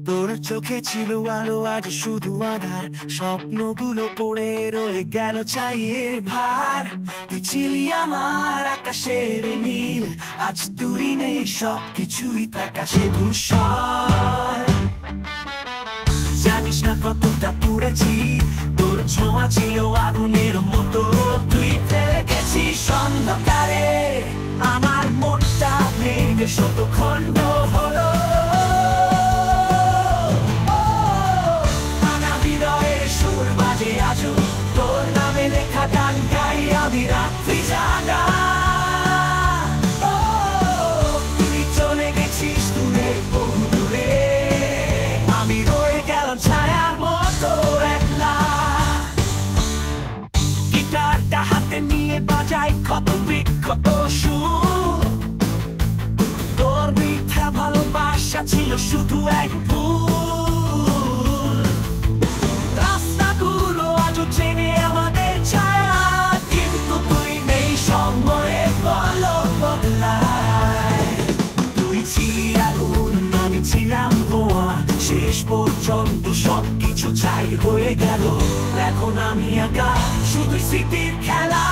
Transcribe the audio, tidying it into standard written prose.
তোর চোখে ছিল আলো, আজ শুধু আধার। স্বপ্নগুলো পড়ে রয়ে গেল চাইয়ে ভার। তুই ছিলি আমার আকাশের নীল, আজ তুই নেই, সব কিছুই আকাশে ধূসর। জানিস না কতটা পুড়েছি, তোর ছোঁয়া ছিল আগুনের মতো। তুই ফেলে গেছিস অন্ধকারে, আমার মনটা ভেঙে শত খণ্ড হলো। ভাঙা হৃদয়ের সুর বাজে আজও, তোর নামে লেখা গান গাই আমি রাত্রি জাগা। তুই চলে গেছিস দূরে, বহু দূরে, আমি রয়ে গেলাম ছায়ার মতো একলা। গিটারটা হাতে নিয়ে বাজাই কত বিক্ষত সুর। তোর মিথ্যা ভালোবাসা ছিল শুধু এক ভুল। রাস্তাগুলো আজও চেনে আমাদের ছায়া, কিন্তু তুই নেই, সময়ে বলো বদলায়। তুই ছিলি আগুন, আমি ছিলাম ধোঁয়া, শেষ পর্যন্ত সবকিছু ছাই হয়ে গেল। এখন আমি একা, শুধু স্মৃতির খেলা।